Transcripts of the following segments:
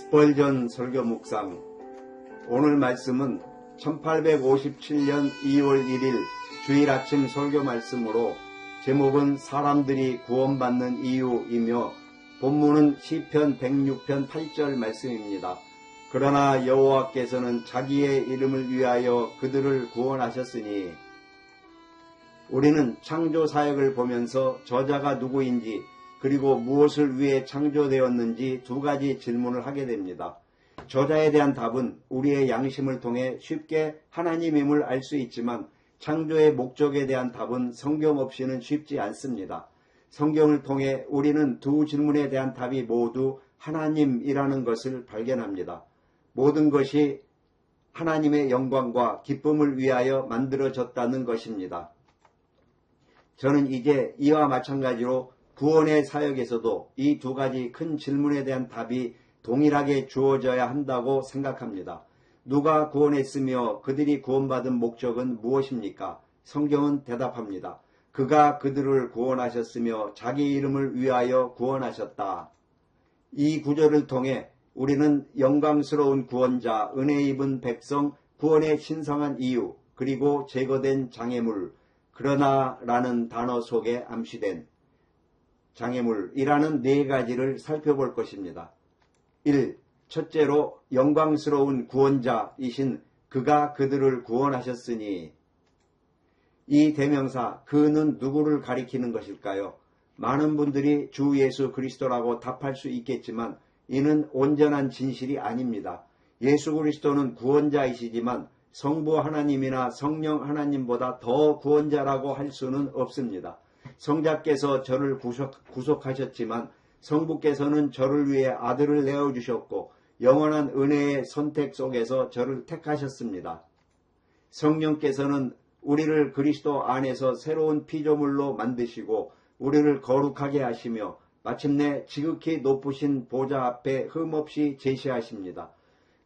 스펄전 설교 묵상. 오늘 말씀은 1857년 2월 1일 주일 아침 설교 말씀으로 제목은 사람들이 구원받는 이유이며 본문은 시편 106편 8절 말씀입니다. 그러나 여호와께서는 자기의 이름을 위하여 그들을 구원하셨으니. 우리는 창조 사역을 보면서 저자가 누구인지 그리고 무엇을 위해 창조되었는지 두 가지 질문을 하게 됩니다. 저자에 대한 답은 우리의 양심을 통해 쉽게 하나님임을 알 수 있지만 창조의 목적에 대한 답은 성경 없이는 쉽지 않습니다. 성경을 통해 우리는 두 질문에 대한 답이 모두 하나님이라는 것을 발견합니다. 모든 것이 하나님의 영광과 기쁨을 위하여 만들어졌다는 것입니다. 저는 이제 이와 마찬가지로 구원의 사역에서도 이 두 가지 큰 질문에 대한 답이 동일하게 주어져야 한다고 생각합니다. 누가 구원했으며 그들이 구원받은 목적은 무엇입니까? 성경은 대답합니다. 그가 그들을 구원하셨으며 자기 이름을 위하여 구원하셨다. 이 구절을 통해 우리는 영광스러운 구원자, 은혜 입은 백성, 구원의 신성한 이유, 그리고 제거된 장애물, 그러나 라는 단어 속에 암시된 장애물이라는 네 가지를 살펴볼 것입니다. 1. 첫째로 영광스러운 구원자이신 그가 그들을 구원하셨으니. 이 대명사 그는 누구를 가리키는 것일까요? 많은 분들이 주 예수 그리스도라고 답할 수 있겠지만 이는 온전한 진실이 아닙니다. 예수 그리스도는 구원자이시지만 성부 하나님이나 성령 하나님보다 더 구원자라고 할 수는 없습니다. 성자께서 저를 구속하셨지만 성부께서는 저를 위해 아들을 내어주셨고 영원한 은혜의 선택 속에서 저를 택하셨습니다. 성령께서는 우리를 그리스도 안에서 새로운 피조물로 만드시고 우리를 거룩하게 하시며 마침내 지극히 높으신 보좌 앞에 흠없이 제시하십니다.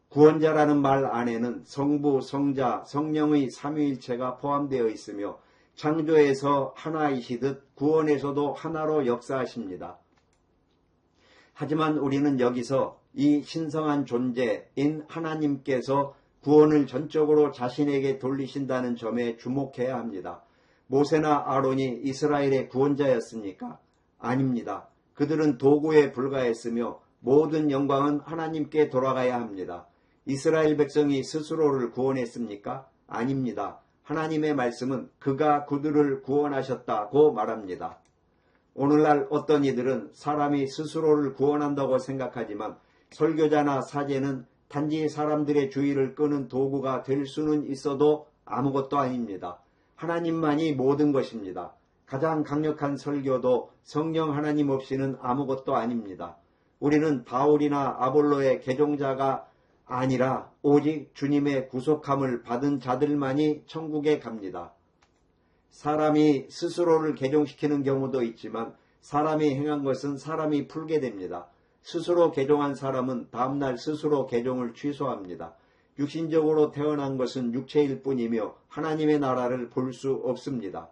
구원자라는 말 안에는 성부, 성자, 성령의 삼위일체가 포함되어 있으며 창조에서 하나이시듯 구원에서도 하나로 역사하십니다. 하지만 우리는 여기서 이 신성한 존재인 하나님께서 구원을 전적으로 자신에게 돌리신다는 점에 주목해야 합니다. 모세나 아론이 이스라엘의 구원자였습니까? 아닙니다. 그들은 도구에 불과했으며 모든 영광은 하나님께 돌아가야 합니다. 이스라엘 백성이 스스로를 구원했습니까? 아닙니다. 하나님의 말씀은 그가 그들을 구원하셨다고 말합니다. 오늘날 어떤 이들은 사람이 스스로를 구원한다고 생각하지만 설교자나 사제는 단지 사람들의 주의를 끄는 도구가 될 수는 있어도 아무것도 아닙니다. 하나님만이 모든 것입니다. 가장 강력한 설교도 성령 하나님 없이는 아무것도 아닙니다. 우리는 바울이나 아볼로의 개종자가 아니라 오직 주님의 구속함을 받은 자들만이 천국에 갑니다. 사람이 스스로를 개종시키는 경우도 있지만 사람이 행한 것은 사람이 풀게 됩니다. 스스로 개종한 사람은 다음날 스스로 개종을 취소합니다. 육신적으로 태어난 것은 육체일 뿐이며 하나님의 나라를 볼 수 없습니다.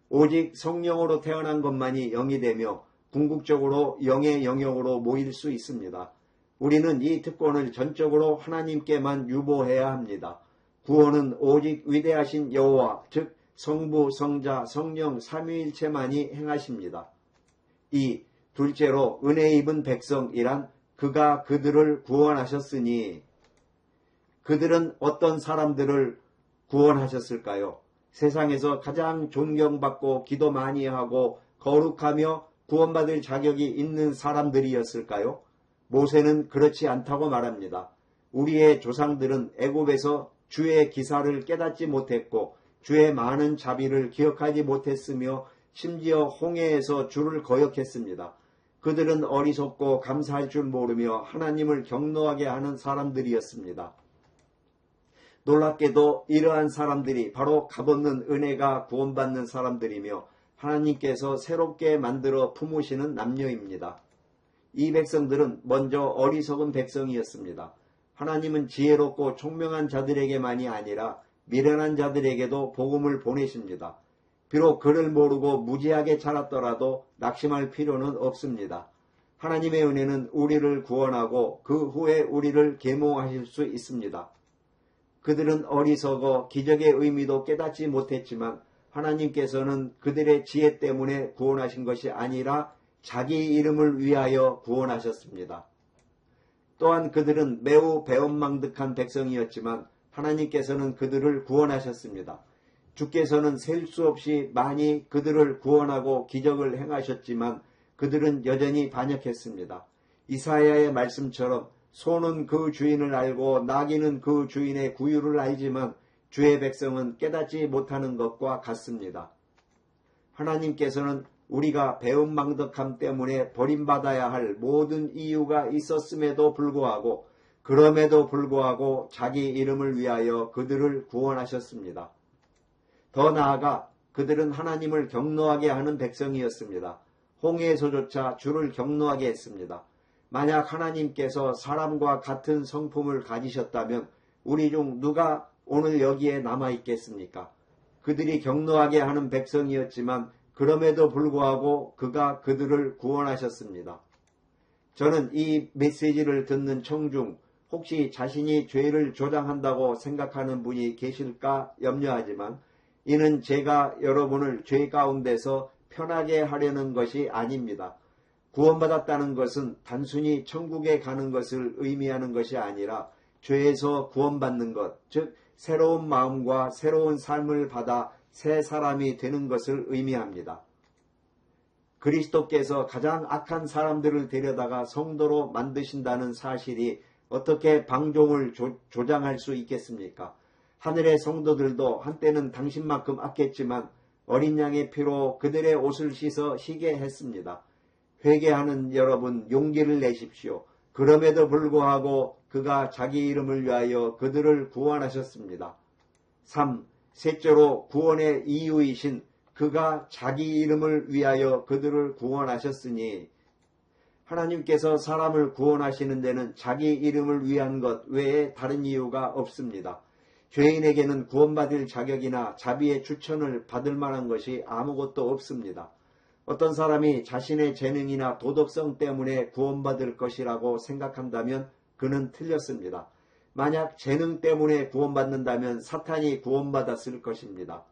오직 성령으로 태어난 것만이 영이 되며 궁극적으로 영의 영역으로 모일 수 있습니다. 우리는 이 특권을 전적으로 하나님께만 유보해야 합니다. 구원은 오직 위대하신 여호와, 즉 성부, 성자, 성령 삼위일체만이 행하십니다. 둘째로 은혜 입은 백성이란 그가 그들을 구원하셨으니. 그들은 어떤 사람들을 구원하셨을까요? 세상에서 가장 존경받고 기도 많이 하고 거룩하며 구원받을 자격이 있는 사람들이었을까요? 모세는 그렇지 않다고 말합니다. 우리의 조상들은 애굽에서 주의 기사를 깨닫지 못했고 주의 많은 자비를 기억하지 못했으며 심지어 홍해에서 주를 거역했습니다. 그들은 어리석고 감사할 줄 모르며 하나님을 경노하게 하는 사람들이었습니다. 놀랍게도 이러한 사람들이 바로 값없는 은혜가 구원받는 사람들이며 하나님께서 새롭게 만들어 품으시는 남녀입니다. 이 백성들은 먼저 어리석은 백성이었습니다. 하나님은 지혜롭고 총명한 자들에게만이 아니라 미련한 자들에게도 복음을 보내십니다. 비록 그를 모르고 무지하게 자랐더라도 낙심할 필요는 없습니다. 하나님의 은혜는 우리를 구원하고 그 후에 우리를 계몽하실 수 있습니다. 그들은 어리석어 기적의 의미도 깨닫지 못했지만 하나님께서는 그들의 지혜 때문에 구원하신 것이 아니라 자기 이름을 위하여 구원하셨습니다. 또한 그들은 매우 배은망덕한 백성이었지만 하나님께서는 그들을 구원하셨습니다. 주께서는 셀 수 없이 많이 그들을 구원하고 기적을 행하셨지만 그들은 여전히 반역했습니다. 이사야의 말씀처럼 소는 그 주인을 알고 나귀는 그 주인의 구유를 알지만 주의 백성은 깨닫지 못하는 것과 같습니다. 하나님께서는 우리가 배은망덕함 때문에 버림받아야 할 모든 이유가 있었음에도 불구하고 그럼에도 불구하고 자기 이름을 위하여 그들을 구원하셨습니다. 더 나아가 그들은 하나님을 경노하게 하는 백성이었습니다. 홍해에서조차 주를 경노하게 했습니다. 만약 하나님께서 사람과 같은 성품을 가지셨다면 우리 중 누가 오늘 여기에 남아있겠습니까? 그들이 경노하게 하는 백성이었지만 그럼에도 불구하고 그가 그들을 구원하셨습니다. 저는 이 메시지를 듣는 청중 혹시 자신이 죄를 조장한다고 생각하는 분이 계실까 염려하지만 이는 제가 여러분을 죄 가운데서 편하게 하려는 것이 아닙니다. 구원받았다는 것은 단순히 천국에 가는 것을 의미하는 것이 아니라 죄에서 구원받는 것, 즉 새로운 마음과 새로운 삶을 받아 새 사람이 되는 것을 의미합니다. 그리스도께서 가장 악한 사람들을 데려다가 성도로 만드신다는 사실이 어떻게 방종을 조장할 수 있겠습니까? 하늘의 성도들도 한때는 당신만큼 악했지만 어린 양의 피로 그들의 옷을 씻어 희게 했습니다. 회개하는 여러분 용기를 내십시오. 그럼에도 불구하고 그가 자기 이름을 위하여 그들을 구원하셨습니다. 3. 셋째로 구원의 이유이신 그가 자기 이름을 위하여 그들을 구원하셨으니 하나님께서 사람을 구원하시는 데는 자기 이름을 위한 것 외에 다른 이유가 없습니다. 죄인에게는 구원받을 자격이나 자비의 추천을 받을 만한 것이 아무것도 없습니다. 어떤 사람이 자신의 재능이나 도덕성 때문에 구원받을 것이라고 생각한다면 그는 틀렸습니다. 만약 재능 때문에 구원받는다면 사탄이 구원받았을 것입니다.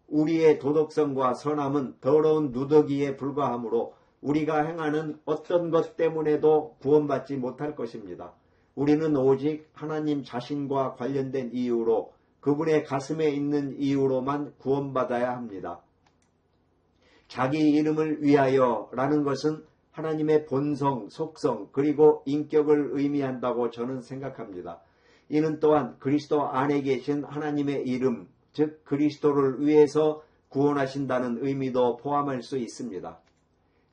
우리의 도덕성과 선함은 더러운 누더기에 불과하므로 우리가 행하는 어떤 것 때문에도 구원받지 못할 것입니다. 우리는 오직 하나님 자신과 관련된 이유로 그분의 가슴에 있는 이유로만 구원받아야 합니다. 자기 이름을 위하여 라는 것은 하나님의 본성, 속성 그리고 인격을 의미한다고 저는 생각합니다. 이는 또한 그리스도 안에 계신 하나님의 이름, 즉 그리스도를 위해서 구원하신다는 의미도 포함할 수 있습니다.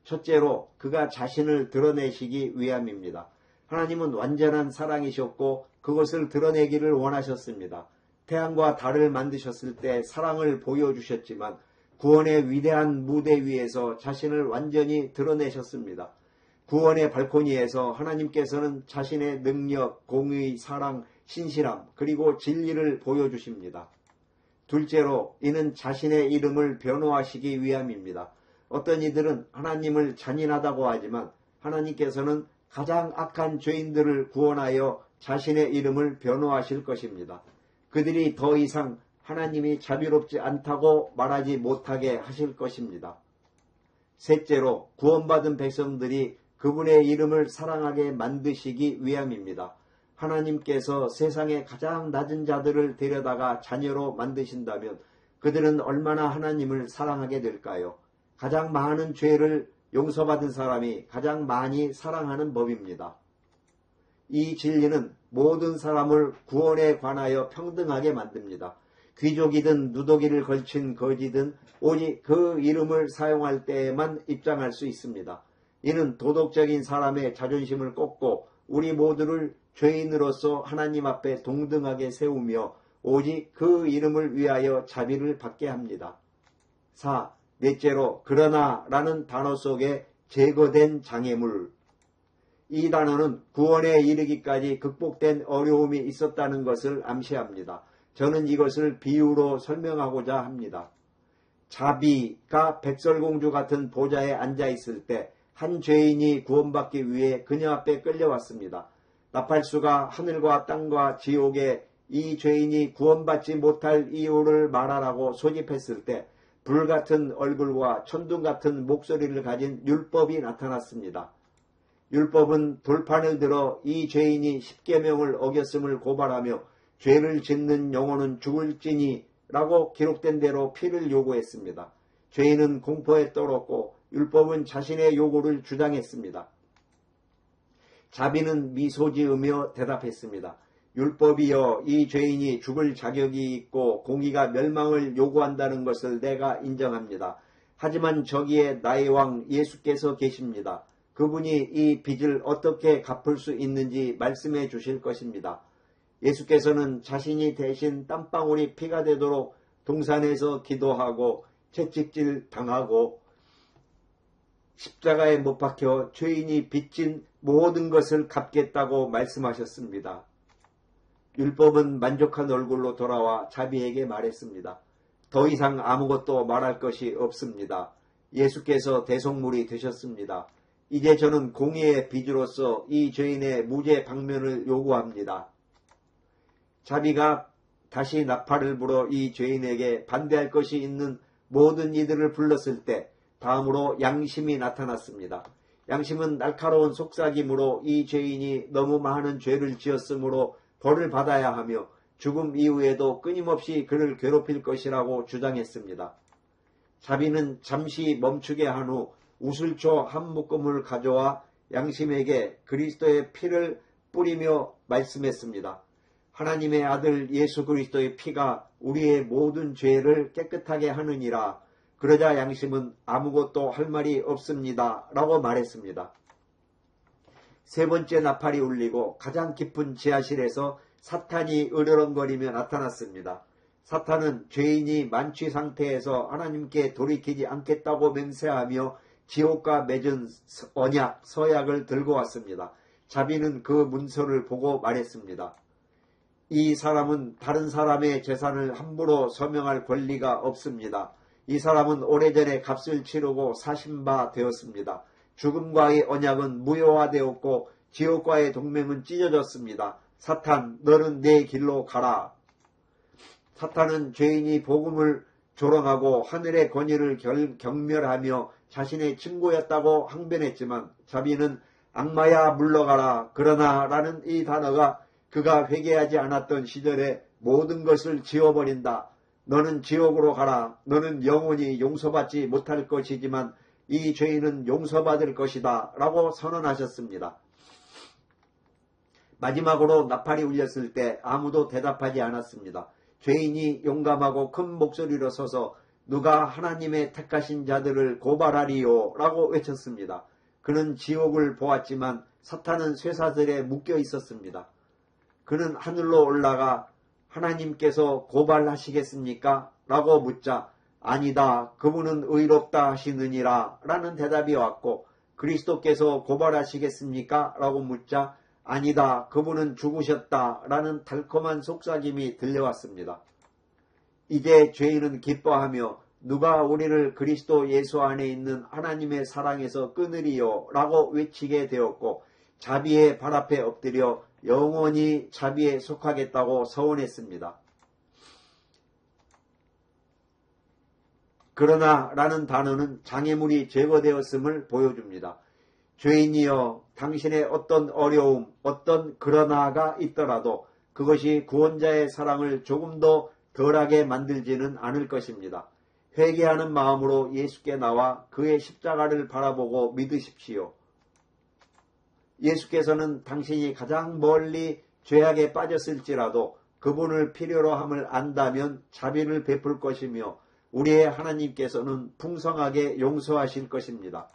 첫째로 그가 자신을 드러내시기 위함입니다. 하나님은 완전한 사랑이셨고 그것을 드러내기를 원하셨습니다. 태양과 달을 만드셨을 때 사랑을 보여주셨지만 구원의 위대한 무대 위에서 자신을 완전히 드러내셨습니다. 구원의 발코니에서 하나님께서는 자신의 능력, 공의, 사랑, 신실함 그리고 진리를 보여주십니다. 둘째로 이는 자신의 이름을 변호하시기 위함입니다. 어떤 이들은 하나님을 잔인하다고 하지만 하나님께서는 가장 악한 죄인들을 구원하여 자신의 이름을 변호하실 것입니다. 그들이 더 이상 하나님이 자비롭지 않다고 말하지 못하게 하실 것입니다. 셋째로 구원받은 백성들이 그분의 이름을 사랑하게 만드시기 위함입니다. 하나님께서 세상의 가장 낮은 자들을 데려다가 자녀로 만드신다면 그들은 얼마나 하나님을 사랑하게 될까요? 가장 많은 죄를 용서받은 사람이 가장 많이 사랑하는 법입니다. 이 진리는 모든 사람을 구원에 관하여 평등하게 만듭니다. 귀족이든 누더기를 걸친 거지든 오직 그 이름을 사용할 때에만 입장할 수 있습니다. 이는 도덕적인 사람의 자존심을 꺾고 우리 모두를 죄인으로서 하나님 앞에 동등하게 세우며 오직 그 이름을 위하여 자비를 받게 합니다. 4. 넷째로 그러나 라는 단어 속에 제거된 장애물. 이 단어는 구원에 이르기까지 극복된 어려움이 있었다는 것을 암시합니다. 저는 이것을 비유로 설명하고자 합니다. 자비가 백설공주 같은 보좌에 앉아있을 때 한 죄인이 구원받기 위해 그녀 앞에 끌려왔습니다. 나팔수가 하늘과 땅과 지옥에 이 죄인이 구원받지 못할 이유를 말하라고 소집했을 때 불같은 얼굴과 천둥같은 목소리를 가진 율법이 나타났습니다. 율법은 돌판을 들어 이 죄인이 십계명을 어겼음을 고발하며 죄를 짓는 영혼은 죽을지니 라고 기록된 대로 피를 요구했습니다. 죄인은 공포에 떨었고 율법은 자신의 요구를 주장했습니다. 자비는 미소 지으며 대답했습니다. 율법이여, 이 죄인이 죽을 자격이 있고 공의가 멸망을 요구한다는 것을 내가 인정합니다. 하지만 저기에 나의 왕 예수께서 계십니다. 그분이 이 빚을 어떻게 갚을 수 있는지 말씀해 주실 것입니다. 예수께서는 자신이 대신 땀방울이 피가 되도록 동산에서 기도하고 채찍질 당하고 십자가에 못 박혀 죄인이 빚진 모든 것을 갚겠다고 말씀하셨습니다. 율법은 만족한 얼굴로 돌아와 자비에게 말했습니다. 더 이상 아무것도 말할 것이 없습니다. 예수께서 대속물이 되셨습니다. 이제 저는 공의의 빚으로서 이 죄인의 무죄 방면을 요구합니다. 자비가 다시 나팔을 불어 이 죄인에게 반대할 것이 있는 모든 이들을 불렀을 때 다음으로 양심이 나타났습니다. 양심은 날카로운 속삭임으로 이 죄인이 너무 많은 죄를 지었으므로 벌을 받아야 하며 죽음 이후에도 끊임없이 그를 괴롭힐 것이라고 주장했습니다. 자비는 잠시 멈추게 한 후 우슬초 한 묶음을 가져와 양심에게 그리스도의 피를 뿌리며 말씀했습니다. 하나님의 아들 예수 그리스도의 피가 우리의 모든 죄를 깨끗하게 하느니라. 그러자 양심은 아무것도 할 말이 없습니다. 라고 말했습니다. 세 번째 나팔이 울리고 가장 깊은 지하실에서 사탄이 으르렁거리며 나타났습니다. 사탄은 죄인이 만취 상태에서 하나님께 돌이키지 않겠다고 맹세하며 지옥과 맺은 언약, 서약을 들고 왔습니다. 자비는 그 문서를 보고 말했습니다. 이 사람은 다른 사람의 재산을 함부로 서명할 권리가 없습니다. 이 사람은 오래전에 값을 치르고 사신 바 되었습니다. 죽음과의 언약은 무효화되었고 지옥과의 동맹은 찢어졌습니다. 사탄, 너는 내 길로 가라. 사탄은 죄인이 복음을 조롱하고 하늘의 권위를 경멸하며 자신의 친구였다고 항변했지만 자비는 악마야 물러가라. 그러나 라는 이 단어가 그가 회개하지 않았던 시절에 모든 것을 지워버린다. 너는 지옥으로 가라. 너는 영원히 용서받지 못할 것이지만 이 죄인은 용서받을 것이다. 라고 선언하셨습니다. 마지막으로 나팔이 울렸을 때 아무도 대답하지 않았습니다. 죄인이 용감하고 큰 목소리로 서서 누가 하나님의 택하신 자들을 고발하리요? 라고 외쳤습니다. 그는 지옥을 보았지만 사탄은 쇠사슬에 묶여 있었습니다. 그는 하늘로 올라가 하나님께서 고발하시겠습니까? 라고 묻자 아니다. 그분은 의롭다 하시느니라 라는 대답이 왔고 그리스도께서 고발하시겠습니까? 라고 묻자 아니다. 그분은 죽으셨다 라는 달콤한 속삭임이 들려왔습니다. 이제 죄인은 기뻐하며 누가 우리를 그리스도 예수 안에 있는 하나님의 사랑에서 끊으리요? 라고 외치게 되었고 자비의 발 앞에 엎드려 영원히 자비에 속하겠다고 서원했습니다. 그러나 라는 단어는 장애물이 제거되었음을 보여줍니다. 죄인이여, 당신의 어떤 어려움, 어떤 그러나가 있더라도 그것이 구원자의 사랑을 조금 더 덜하게 만들지는 않을 것입니다. 회개하는 마음으로 예수께 나와 그의 십자가를 바라보고 믿으십시오. 예수께서는 당신이 가장 멀리 죄악에 빠졌을지라도 그분을 필요로 함을 안다면 자비를 베풀 것이며 우리의 하나님께서는 풍성하게 용서하실 것입니다.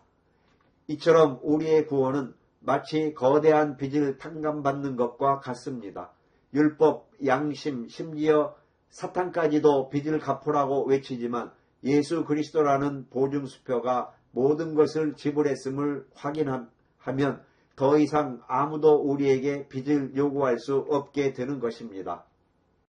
이처럼 우리의 구원은 마치 거대한 빚을 탕감받는 것과 같습니다. 율법, 양심, 심지어 사탄까지도 빚을 갚으라고 외치지만 예수 그리스도라는 보증수표가 모든 것을 지불했음을 확인하면 더 이상 아무도 우리에게 빚을 요구할 수 없게 되는 것입니다.